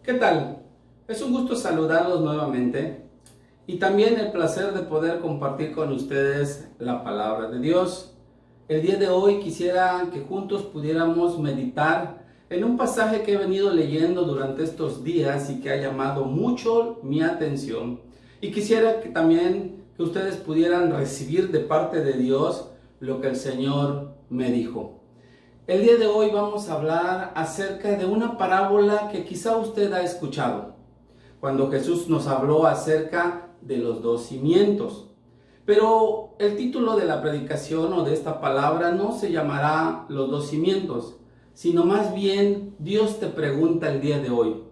¿Qué tal? Es un gusto saludarlos nuevamente y también el placer de poder compartir con ustedes la palabra de Dios. El día de hoy quisiera que juntos pudiéramos meditar en un pasaje que he venido leyendo durante estos días y que ha llamado mucho mi atención. Y quisiera que también que ustedes pudieran recibir de parte de Dios lo que el Señor me dijo. El día de hoy vamos a hablar acerca de una parábola que quizá usted ha escuchado, cuando Jesús nos habló acerca de los dos cimientos. Pero el título de la predicación o de esta palabra no se llamará los dos cimientos, sino más bien Dios te pregunta el día de hoy,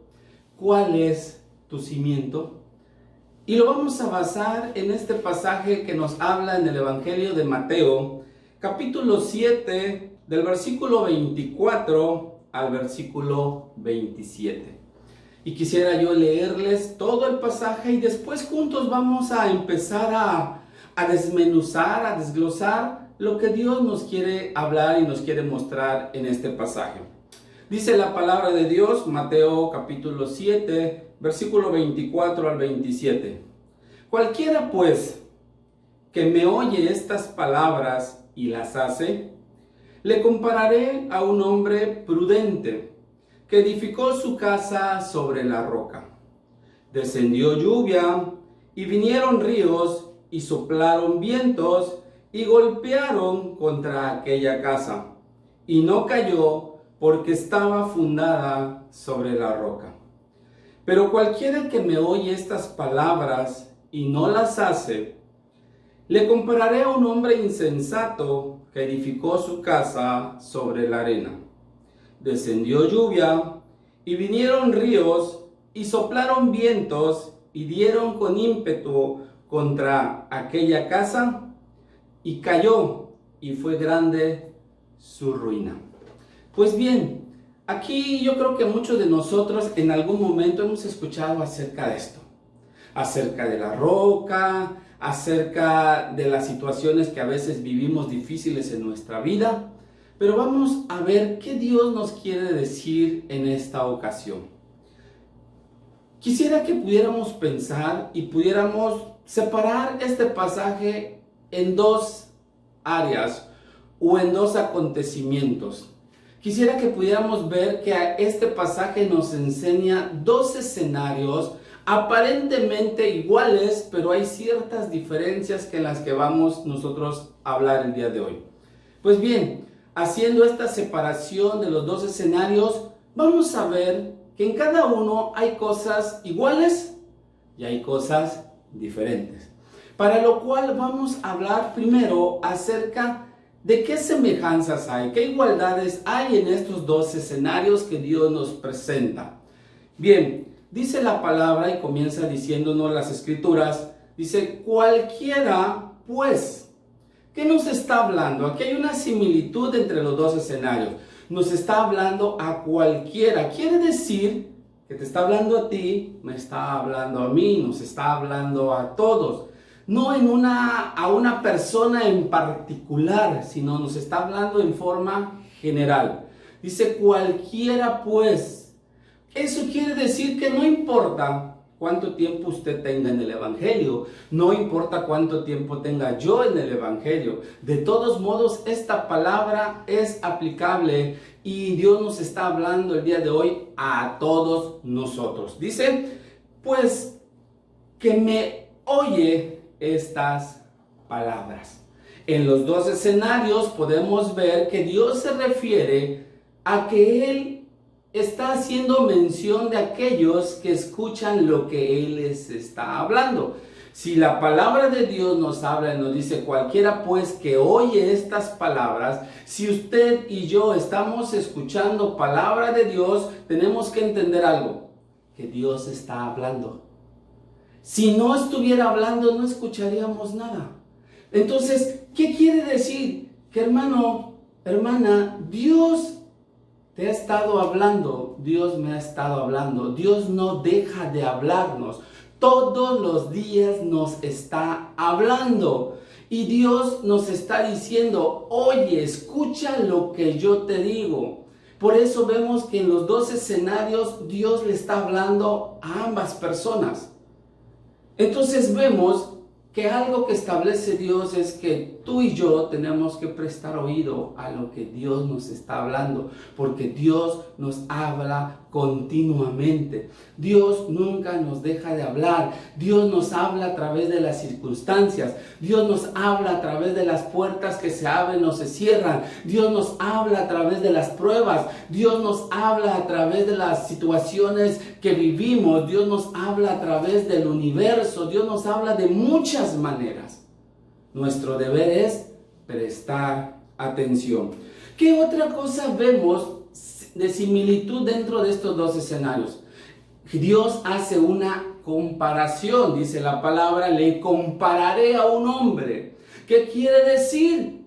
¿cuál es tu cimiento? Y lo vamos a basar en este pasaje que nos habla en el Evangelio de Mateo, capítulo 7, del versículo 24 al versículo 27. Y quisiera yo leerles todo el pasaje y después juntos vamos a empezar a desmenuzar, a desglosar lo que Dios nos quiere hablar y nos quiere mostrar en este pasaje. Dice la palabra de Dios, Mateo capítulo 7, versículo 24 al 27. Cualquiera pues que me oye estas palabras y las hace, le compararé a un hombre prudente que edificó su casa sobre la roca. Descendió lluvia y vinieron ríos y soplaron vientos y golpearon contra aquella casa. Y no cayó porque estaba fundada sobre la roca. Pero cualquiera que me oye estas palabras y no las hace, le compararé a un hombre insensato que edificó su casa sobre la arena. Descendió lluvia y vinieron ríos y soplaron vientos y dieron con ímpetu contra aquella casa y cayó y fue grande su ruina. Pues bien, aquí yo creo que muchos de nosotros en algún momento hemos escuchado acerca de esto, acerca de la roca, acerca de las situaciones que a veces vivimos difíciles en nuestra vida, pero vamos a ver qué Dios nos quiere decir en esta ocasión. Quisiera que pudiéramos pensar y pudiéramos separar este pasaje en dos áreas o en dos acontecimientos. Quisiera que pudiéramos ver que este pasaje nos enseña dos escenarios aparentemente iguales, pero hay ciertas diferencias que en las que vamos nosotros a hablar el día de hoy. Pues bien, haciendo esta separación de los dos escenarios, vamos a ver que en cada uno hay cosas iguales y hay cosas diferentes. Para lo cual vamos a hablar primero acerca de qué semejanzas hay, qué igualdades hay en estos dos escenarios que Dios nos presenta. Bien, dice la palabra y comienza diciéndonos las escrituras, dice, cualquiera pues. ¿Qué nos está hablando? Aquí hay una similitud entre los dos escenarios. Nos está hablando a cualquiera. Quiere decir que te está hablando a ti, me está hablando a mí, nos está hablando a todos. No a una persona en particular, sino nos está hablando en forma general. Dice cualquiera pues. Eso quiere decir que no importa cuánto tiempo usted tenga en el Evangelio, no importa cuánto tiempo tenga yo en el Evangelio. De todos modos, esta palabra es aplicable y Dios nos está hablando el día de hoy a todos nosotros. Dice, pues, que me oye estas palabras. En los dos escenarios podemos ver que Dios se refiere a que Él está haciendo mención de aquellos que escuchan lo que Él les está hablando. Si la palabra de Dios nos habla y nos dice cualquiera pues que oye estas palabras, si usted y yo estamos escuchando palabra de Dios, tenemos que entender algo, que Dios está hablando. Si no estuviera hablando, no escucharíamos nada. Entonces, ¿qué quiere decir? Que hermano, hermana, Dios te ha estado hablando, Dios me ha estado hablando, Dios no deja de hablarnos, todos los días nos está hablando y Dios nos está diciendo, oye, escucha lo que yo te digo. Por eso vemos que en los dos escenarios Dios le está hablando a ambas personas. Entonces vemos que algo que establece Dios es que tú y yo tenemos que prestar oído a lo que Dios nos está hablando, porque Dios nos habla continuamente. Dios nunca nos deja de hablar. Dios nos habla a través de las circunstancias. Dios nos habla a través de las puertas que se abren o se cierran. Dios nos habla a través de las pruebas. Dios nos habla a través de las situaciones que vivimos. Dios nos habla a través del universo. Dios nos habla de muchas maneras. Nuestro deber es prestar atención. ¿Qué otra cosa vemos de similitud dentro de estos dos escenarios? Dios hace una comparación, dice la palabra, le compararé a un hombre. ¿Qué quiere decir?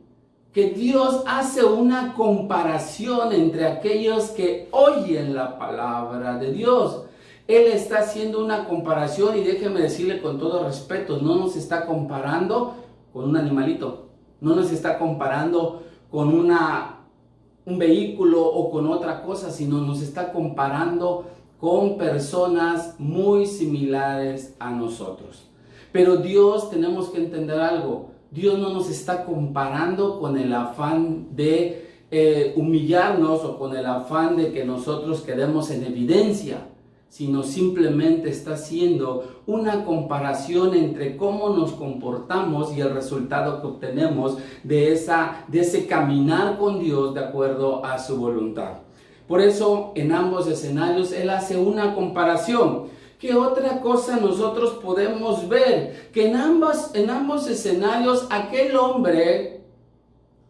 Que Dios hace una comparación entre aquellos que oyen la palabra de Dios. Él está haciendo una comparación, y déjeme decirle con todo respeto, no nos está comparando con un animalito, no nos está comparando con un vehículo o con otra cosa, sino nos está comparando con personas muy similares a nosotros. Pero Dios, tenemos que entender algo, Dios no nos está comparando con el afán de humillarnos o con el afán de que nosotros quedemos en evidencia, sino simplemente está haciendo una comparación entre cómo nos comportamos y el resultado que obtenemos de ese caminar con Dios de acuerdo a su voluntad. Por eso, en ambos escenarios, Él hace una comparación. ¿Qué otra cosa nosotros podemos ver? Que en ambos escenarios, aquel hombre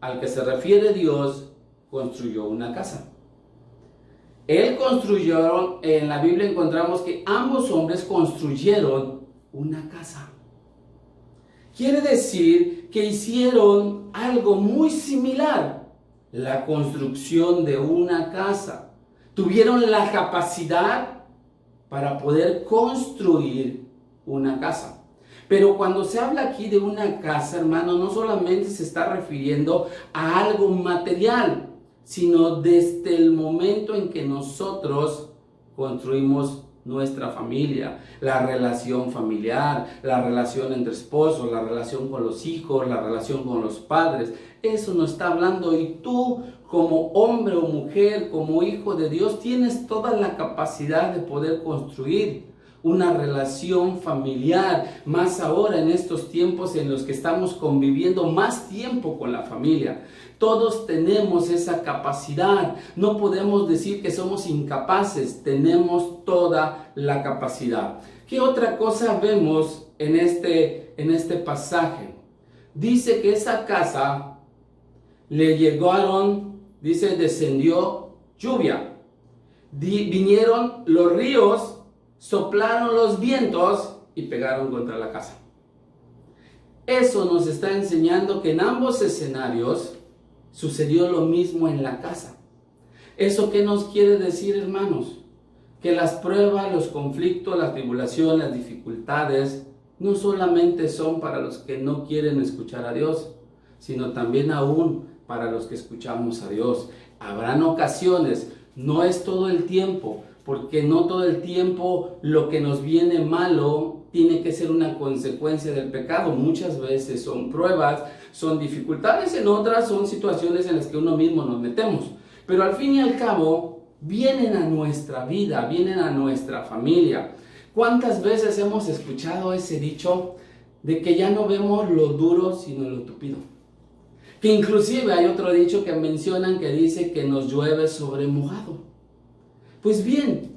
al que se refiere Dios construyó una casa. Él construyó, en la Biblia encontramos que ambos hombres construyeron una casa. Quiere decir que hicieron algo muy similar, la construcción de una casa. Tuvieron la capacidad para poder construir una casa. Pero cuando se habla aquí de una casa, hermano, no solamente se está refiriendo a algo material, sino desde el momento en que nosotros construimos nuestra familia, la relación familiar, la relación entre esposos, la relación con los hijos, la relación con los padres. Eso nos está hablando, y tú como hombre o mujer, como hijo de Dios, tienes toda la capacidad de poder construir una relación familiar, más ahora en estos tiempos en los que estamos conviviendo más tiempo con la familia. Todos tenemos esa capacidad, no podemos decir que somos incapaces, tenemos toda la capacidad. ¿Qué otra cosa vemos en este pasaje? Dice que esa casa le llegaron, dice, descendió lluvia, vinieron los ríos, soplaron los vientos y pegaron contra la casa. Eso nos está enseñando que en ambos escenarios sucedió lo mismo en la casa. ¿Eso qué nos quiere decir, hermanos? Que las pruebas, los conflictos, las tribulaciones, las dificultades no solamente son para los que no quieren escuchar a Dios, sino también aún para los que escuchamos a Dios. Habrán ocasiones, no es todo el tiempo, porque no todo el tiempo lo que nos viene malo tiene que ser una consecuencia del pecado. Muchas veces son pruebas, son dificultades, en otras son situaciones en las que uno mismo nos metemos. Pero al fin y al cabo, vienen a nuestra vida, vienen a nuestra familia. ¿Cuántas veces hemos escuchado ese dicho de que ya no vemos lo duro sino lo tupido? Que inclusive hay otro dicho que mencionan que dice que nos llueve sobre mojado. Pues bien,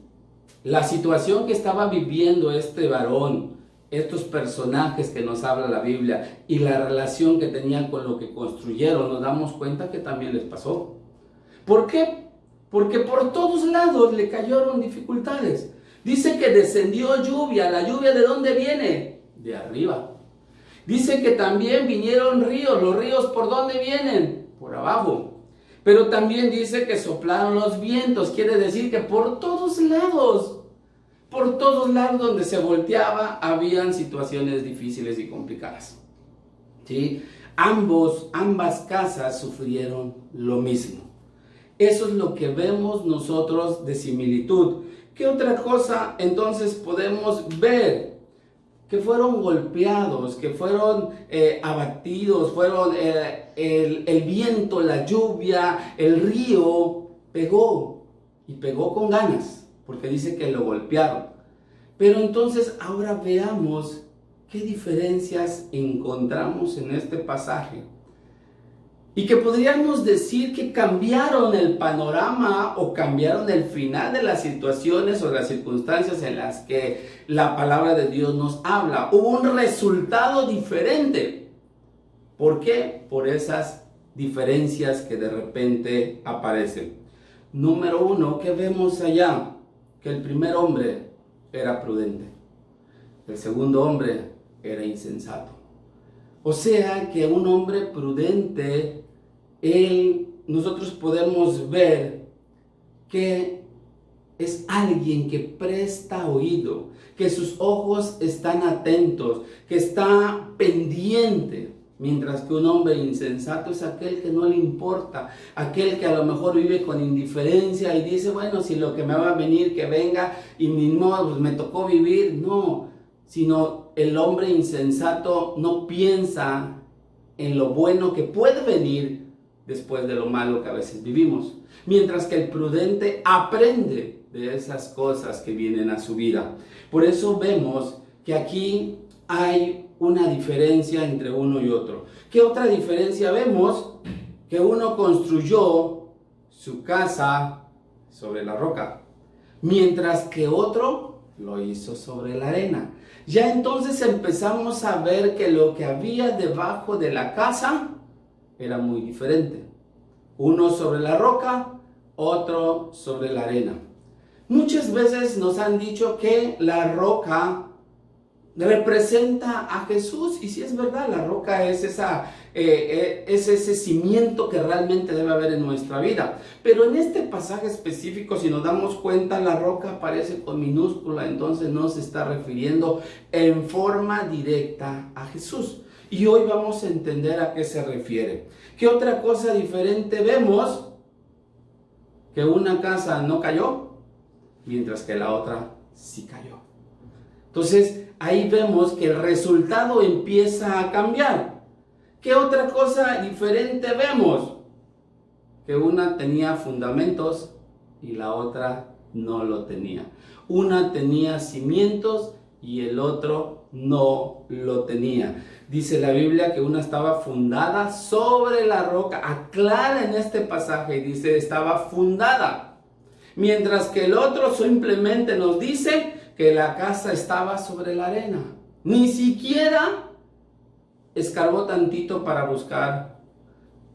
la situación que estaba viviendo este varón, estos personajes que nos habla la Biblia y la relación que tenían con lo que construyeron, nos damos cuenta que también les pasó. ¿Por qué? Porque por todos lados le cayeron dificultades. Dice que descendió lluvia. ¿La lluvia de dónde viene? De arriba. Dice que también vinieron ríos. ¿Los ríos por dónde vienen? Por abajo. Pero también dice que soplaron los vientos. Quiere decir que por todos lados donde se volteaba, habían situaciones difíciles y complicadas. ¿Sí? Ambas casas sufrieron lo mismo. Eso es lo que vemos nosotros de similitud. ¿Qué otra cosa entonces podemos ver? Que fueron golpeados, que fueron abatidos, fueron el viento, la lluvia, el río, pegó y pegó con ganas, porque dice que lo golpearon. Pero entonces ahora veamos qué diferencias encontramos en este pasaje. Y que podríamos decir que cambiaron el panorama o cambiaron el final de las situaciones o las circunstancias en las que la palabra de Dios nos habla. Hubo un resultado diferente. ¿Por qué? Por esas diferencias que de repente aparecen. Número uno, ¿qué vemos allá? Que el primer hombre era prudente. El segundo hombre era insensato. O sea que un hombre prudente, nosotros podemos ver que es alguien que presta oído, que sus ojos están atentos, que está pendiente. Mientras que un hombre insensato es aquel que no le importa, aquel que a lo mejor vive con indiferencia y dice, bueno, si lo que me va a venir, que venga, y ni modo, pues me tocó vivir. No, sino el hombre insensato no piensa en lo bueno que puede venir después de lo malo que a veces vivimos. Mientras que el prudente aprende de esas cosas que vienen a su vida. Por eso vemos que aquí hay una diferencia entre uno y otro. ¿Qué otra diferencia vemos? Que uno construyó su casa sobre la roca, mientras que otro lo hizo sobre la arena. Ya entonces empezamos a ver que lo que había debajo de la casa era muy diferente. Uno sobre la roca, otro sobre la arena. Muchas veces nos han dicho que la roca representa a Jesús, y si es verdad, la roca es ese cimiento que realmente debe haber en nuestra vida. Pero en este pasaje específico, si nos damos cuenta, la roca aparece con minúscula, entonces no se está refiriendo en forma directa a Jesús. Y hoy vamos a entender a qué se refiere. ¿Qué otra cosa diferente vemos? Que una casa no cayó, mientras que la otra sí cayó. Entonces, ahí vemos que el resultado empieza a cambiar. ¿Qué otra cosa diferente vemos? Que una tenía fundamentos y la otra no lo tenía. Una tenía cimientos y el otro no lo tenía. Dice la Biblia que una estaba fundada sobre la roca. Aclara en este pasaje y dice estaba fundada. Mientras que el otro simplemente nos dice que la casa estaba sobre la arena. Ni siquiera escarbó tantito para buscar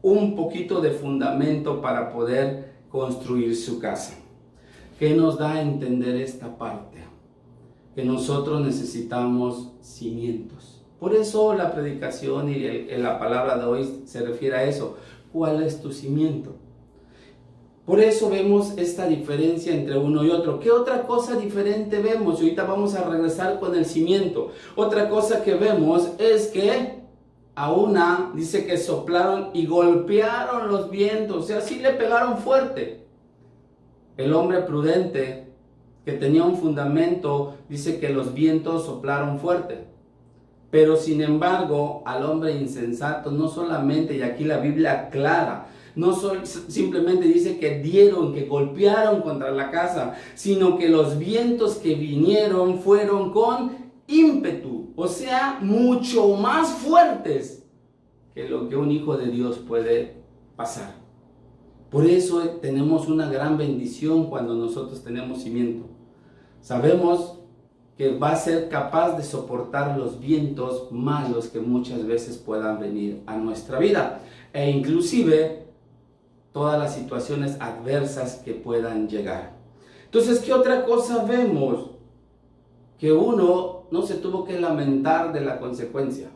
un poquito de fundamento para poder construir su casa. ¿Qué nos da a entender esta parte? Que nosotros necesitamos cimientos. Por eso la predicación y la palabra de hoy se refiere a eso. ¿Cuál es tu cimiento? Por eso vemos esta diferencia entre uno y otro. ¿Qué otra cosa diferente vemos? Y ahorita vamos a regresar con el cimiento. Otra cosa que vemos es que a una dice que soplaron y golpearon los vientos. O sea, sí le pegaron fuerte. El hombre prudente que tenía un fundamento dice que los vientos soplaron fuerte. Pero sin embargo, al hombre insensato no solamente, y aquí la Biblia aclara, no simplemente dice que dieron, que golpearon contra la casa, sino que los vientos que vinieron fueron con ímpetu, o sea, mucho más fuertes que lo que un hijo de Dios puede pasar. Por eso tenemos una gran bendición cuando nosotros tenemos cimiento. Sabemos que va a ser capaz de soportar los vientos malos que muchas veces puedan venir a nuestra vida, e inclusive todas las situaciones adversas que puedan llegar. Entonces, ¿qué otra cosa vemos? Que uno no se tuvo que lamentar de la consecuencia,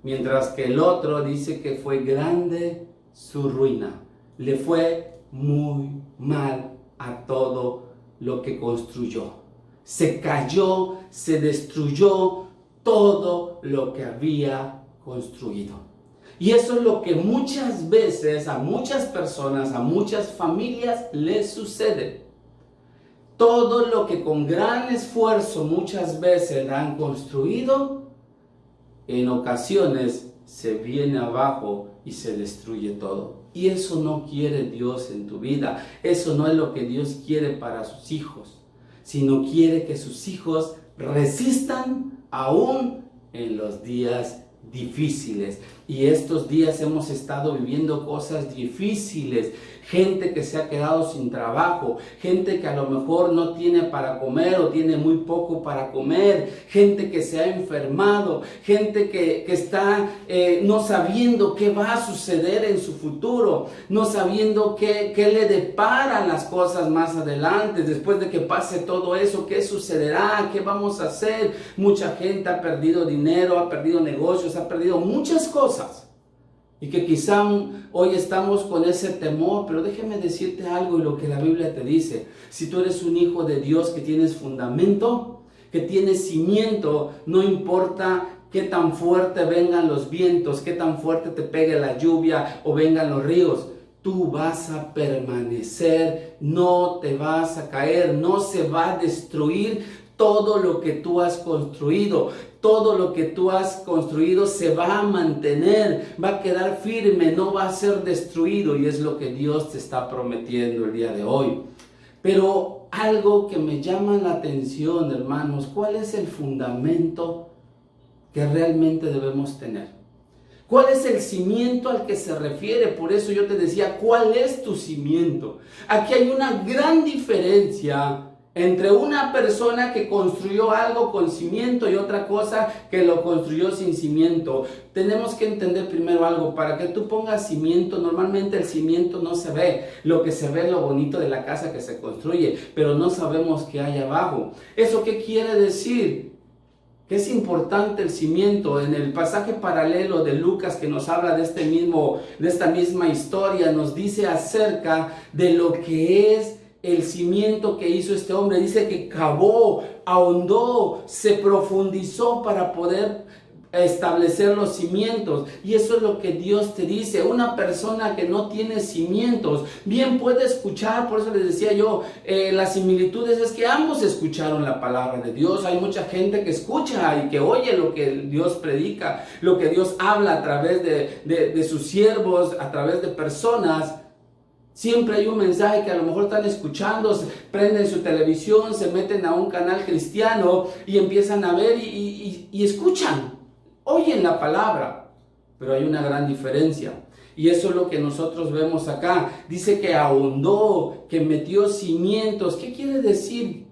mientras que el otro dice que fue grande su ruina. Le fue muy mal a todo lo que construyó. Se cayó, se destruyó todo lo que había construido. Y eso es lo que muchas veces a muchas personas, a muchas familias les sucede. Todo lo que con gran esfuerzo muchas veces han construido, en ocasiones se viene abajo y se destruye todo. Y eso no quiere Dios en tu vida. Eso no es lo que Dios quiere para sus hijos, sino quiere que sus hijos resistan aún en los días difíciles. Y estos días hemos estado viviendo cosas difíciles. Gente que se ha quedado sin trabajo, gente que a lo mejor no tiene para comer o tiene muy poco para comer, gente que se ha enfermado, gente que está no sabiendo qué va a suceder en su futuro, no sabiendo qué le deparan las cosas más adelante, después de que pase todo eso, qué sucederá, qué vamos a hacer. Mucha gente ha perdido dinero, ha perdido negocios, ha perdido muchas cosas. Y que quizá hoy estamos con ese temor, pero déjeme decirte algo y lo que la Biblia te dice. Si tú eres un hijo de Dios que tienes fundamento, que tienes cimiento, no importa qué tan fuerte vengan los vientos, qué tan fuerte te pegue la lluvia o vengan los ríos, tú vas a permanecer, no te vas a caer, no se va a destruir todo lo que tú has construido. Todo lo que tú has construido se va a mantener, va a quedar firme, no va a ser destruido, y es lo que Dios te está prometiendo el día de hoy. Pero algo que me llama la atención, hermanos, ¿cuál es el fundamento que realmente debemos tener? ¿Cuál es el cimiento al que se refiere? Por eso yo te decía, ¿cuál es tu cimiento? Aquí hay una gran diferencia entre una persona que construyó algo con cimiento y otra cosa que lo construyó sin cimiento. Tenemos que entender primero algo. Para que tú pongas cimiento, normalmente el cimiento no se ve. Lo que se ve es lo bonito de la casa que se construye, pero no sabemos qué hay abajo. ¿Eso qué quiere decir? Que es importante el cimiento. En el pasaje paralelo de Lucas que nos habla de esta misma historia, nos dice acerca de lo que es el cimiento que hizo este hombre. Dice que cavó, ahondó, se profundizó para poder establecer los cimientos. Y eso es lo que Dios te dice. Una persona que no tiene cimientos, bien puede escuchar. Por eso les decía yo, las similitudes es que ambos escucharon la palabra de Dios. Hay mucha gente que escucha y que oye lo que Dios predica, lo que Dios habla a través de sus siervos, a través de personas. Siempre hay un mensaje que a lo mejor están escuchando, prenden su televisión, se meten a un canal cristiano y empiezan a ver y escuchan, oyen la palabra. Pero hay una gran diferencia. Y eso es lo que nosotros vemos acá. Dice que ahondó, que metió cimientos. ¿Qué quiere decir?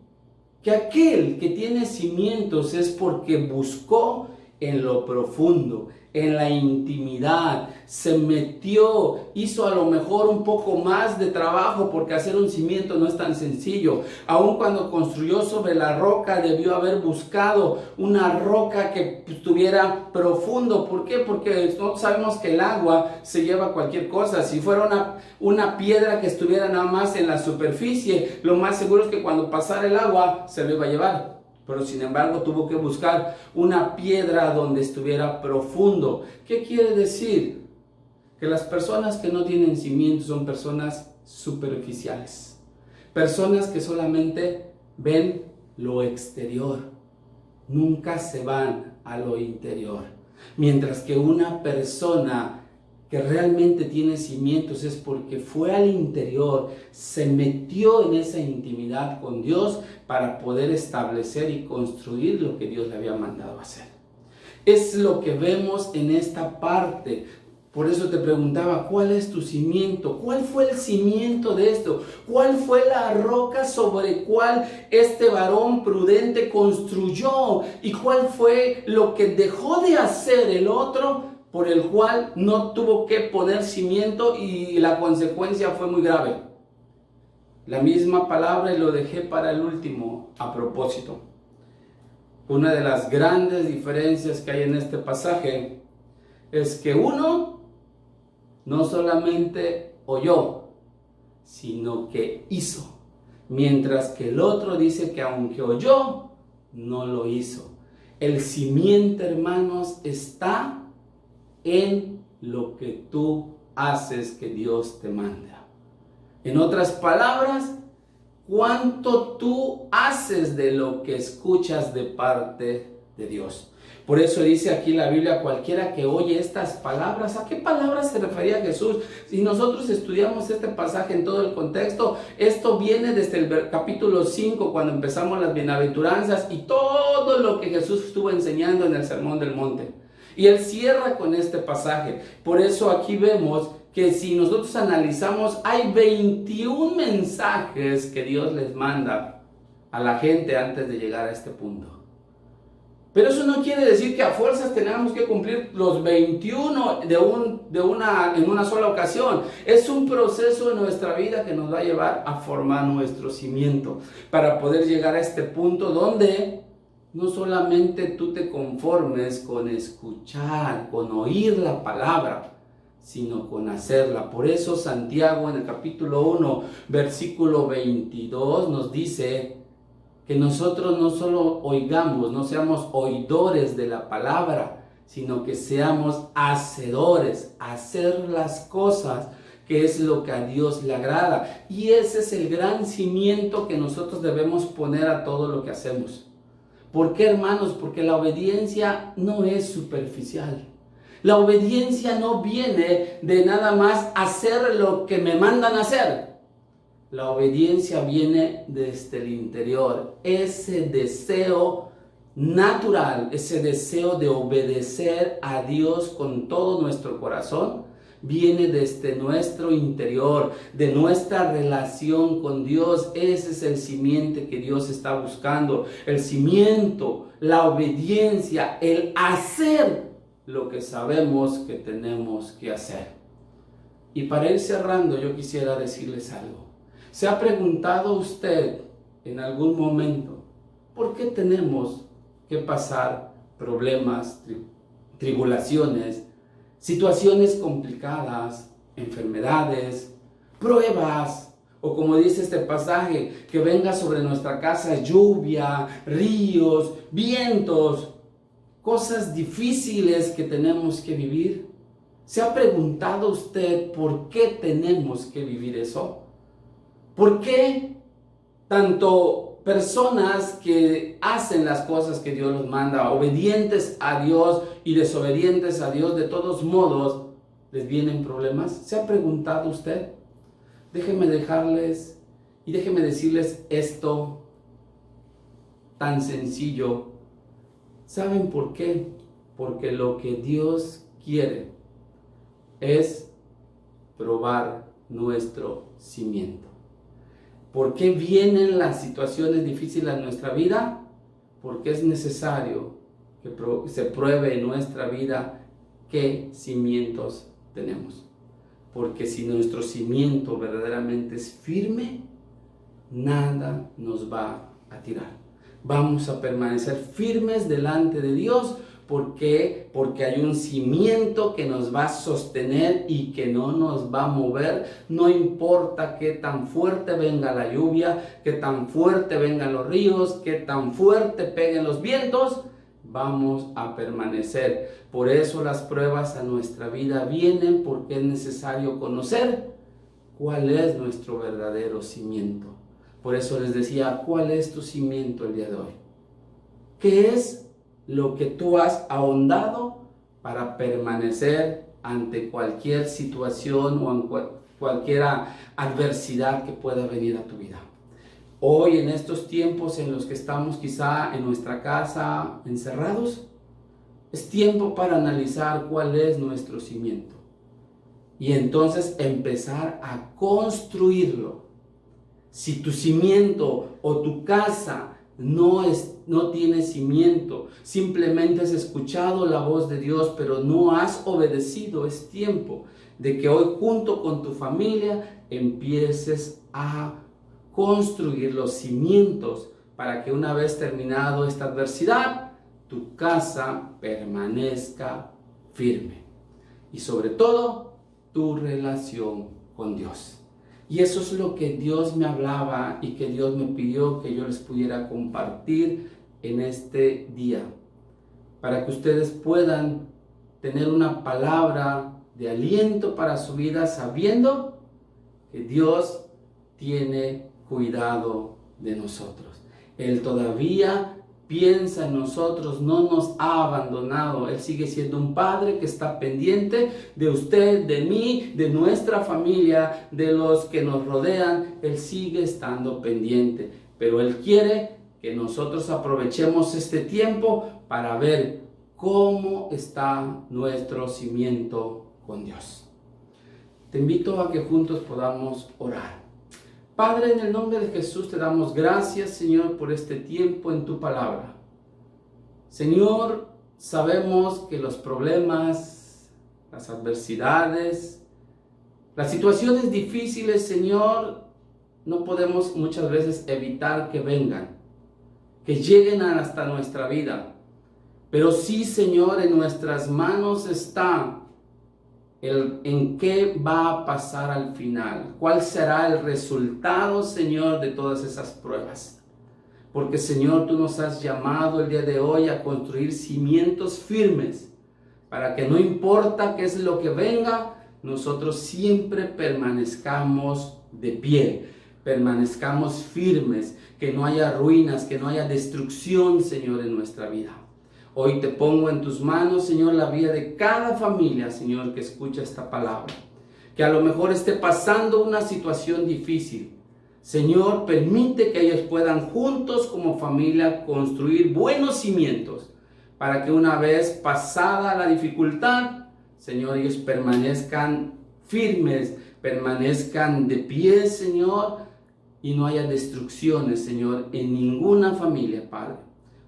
Que aquel que tiene cimientos es porque buscó en lo profundo, en la intimidad, se metió, hizo a lo mejor un poco más de trabajo, porque hacer un cimiento no es tan sencillo. Aun cuando construyó sobre la roca, debió haber buscado una roca que estuviera profundo. ¿Por qué? Porque nosotros sabemos que el agua se lleva cualquier cosa. Si fuera una piedra que estuviera nada más en la superficie, lo más seguro es que cuando pasara el agua se lo iba a llevar. Pero sin embargo tuvo que buscar una piedra donde estuviera profundo. ¿Qué quiere decir? Que las personas que no tienen cimientos son personas superficiales. Personas que solamente ven lo exterior. Nunca se van a lo interior. Mientras que una persona que realmente tiene cimientos es porque fue al interior, se metió en esa intimidad con Dios para poder establecer y construir lo que Dios le había mandado hacer. Es lo que vemos en esta parte. Por eso te preguntaba, ¿cuál es tu cimiento? ¿Cuál fue el cimiento de esto? ¿Cuál fue la roca sobre cual este varón prudente construyó? ¿Y cuál fue lo que dejó de hacer el otro, por el cual no tuvo que poner cimiento y la consecuencia fue muy grave? La misma palabra, y lo dejé para el último a propósito. Una de las grandes diferencias que hay en este pasaje es que uno no solamente oyó, sino que hizo. Mientras que el otro dice que aunque oyó, no lo hizo. El cimiento, hermanos, está en lo que tú haces que Dios te manda. En otras palabras, cuánto tú haces de lo que escuchas de parte de Dios. Por eso dice aquí la Biblia, cualquiera que oye estas palabras. ¿A qué palabras se refería Jesús? Si nosotros estudiamos este pasaje en todo el contexto, esto viene desde el capítulo 5, cuando empezamos las bienaventuranzas y todo lo que Jesús estuvo enseñando en el Sermón del Monte. Y él cierra con este pasaje. Por eso aquí vemos que si nosotros analizamos, hay 21 mensajes que Dios les manda a la gente antes de llegar a este punto. Pero eso no quiere decir que a fuerzas tengamos que cumplir los 21 en una sola ocasión. Es un proceso en nuestra vida que nos va a llevar a formar nuestro cimiento para poder llegar a este punto donde no solamente tú te conformes con escuchar, con oír la palabra, sino con hacerla. Por eso Santiago en el capítulo 1, versículo 22 nos dice que nosotros no solo oigamos, no seamos oidores de la palabra, sino que seamos hacedores, hacer las cosas que es lo que a Dios le agrada. Y ese es el gran cimiento que nosotros debemos poner a todo lo que hacemos. ¿Por qué, hermanos? Porque la obediencia no es superficial. La obediencia no viene de nada más hacer lo que me mandan a hacer. La obediencia viene desde el interior. Ese deseo natural, ese deseo de obedecer a Dios con todo nuestro corazón, viene desde nuestro interior, de nuestra relación con Dios. Ese es el cimiento que Dios está buscando. El cimiento, la obediencia, el hacer lo que sabemos que tenemos que hacer. Y para ir cerrando, yo quisiera decirles algo. ¿Se ha preguntado usted en algún momento por qué tenemos que pasar problemas, tribulaciones, situaciones complicadas, enfermedades, pruebas, o como dice este pasaje, que venga sobre nuestra casa lluvia, ríos, vientos, cosas difíciles que tenemos que vivir? ¿Se ha preguntado usted por qué tenemos que vivir eso? ¿Por qué tanto personas que hacen las cosas que Dios los manda, obedientes a Dios y desobedientes a Dios, de todos modos, les vienen problemas? ¿Se ha preguntado usted? Déjenme dejarles y déjenme decirles esto tan sencillo. ¿Saben por qué? Porque lo que Dios quiere es probar nuestro cimiento. ¿Por qué vienen las situaciones difíciles en nuestra vida? Porque es necesario que se pruebe en nuestra vida qué cimientos tenemos. Porque si nuestro cimiento verdaderamente es firme, nada nos va a tirar. Vamos a permanecer firmes delante de Dios. ¿Por qué? Porque hay un cimiento que nos va a sostener y que no nos va a mover. No importa qué tan fuerte venga la lluvia, qué tan fuerte vengan los ríos, qué tan fuerte peguen los vientos, vamos a permanecer. Por eso las pruebas a nuestra vida vienen, porque es necesario conocer cuál es nuestro verdadero cimiento. Por eso les decía, ¿cuál es tu cimiento el día de hoy? ¿Qué es lo que tú has ahondado para permanecer ante cualquier situación o en cualquier adversidad que pueda venir a tu vida? Hoy, en estos tiempos en los que estamos quizá en nuestra casa encerrados, es tiempo para analizar cuál es nuestro cimiento y entonces empezar a construirlo. Si tu cimiento o tu casa no tiene cimiento, simplemente has escuchado la voz de Dios, pero no has obedecido, es tiempo de que hoy junto con tu familia empieces a construir los cimientos para que una vez terminado esta adversidad, tu casa permanezca firme. Y sobre todo, tu relación con Dios. Y eso es lo que Dios me hablaba y que Dios me pidió que yo les pudiera compartir en este día, para que ustedes puedan tener una palabra de aliento para su vida, sabiendo que Dios tiene cuidado de nosotros. Él todavía piensa en nosotros, no nos ha abandonado. Él sigue siendo un padre que está pendiente de usted, de mí, de nuestra familia, de los que nos rodean. Él sigue estando pendiente, pero Él quiere que nosotros aprovechemos este tiempo para ver cómo está nuestro cimiento con Dios. Te invito a que juntos podamos orar. Padre, en el nombre de Jesús te damos gracias, Señor, por este tiempo en tu palabra. Señor, sabemos que los problemas, las adversidades, las situaciones difíciles, Señor, no podemos muchas veces evitar que vengan, que lleguen hasta nuestra vida. Pero sí, Señor, en nuestras manos está en qué va a pasar al final, cuál será el resultado, Señor, de todas esas pruebas. Porque, Señor, tú nos has llamado el día de hoy a construir cimientos firmes, para que no importa qué es lo que venga, nosotros siempre permanezcamos de pie, permanezcamos firmes, que no haya ruinas, que no haya destrucción, Señor, en nuestra vida. Hoy te pongo en tus manos, Señor, la vida de cada familia, Señor, que escucha esta palabra. Que a lo mejor esté pasando una situación difícil. Señor, permite que ellos puedan juntos como familia construir buenos cimientos. Para que una vez pasada la dificultad, Señor, ellos permanezcan firmes, permanezcan de pie, Señor. Y no haya destrucciones, Señor, en ninguna familia, Padre.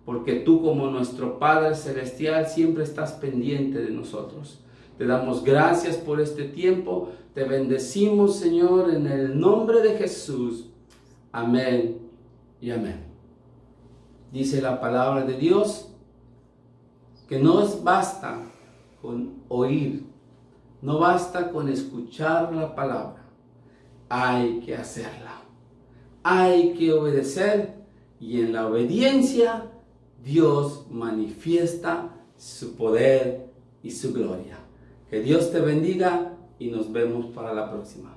Porque tú, como nuestro Padre Celestial, siempre estás pendiente de nosotros. Te damos gracias por este tiempo. Te bendecimos, Señor, en el nombre de Jesús. Amén y amén. Dice la palabra de Dios que no basta con oír, no basta con escuchar la palabra. Hay que hacerla. Hay que obedecer, y en la obediencia Dios manifiesta su poder y su gloria. Que Dios te bendiga y nos vemos para la próxima.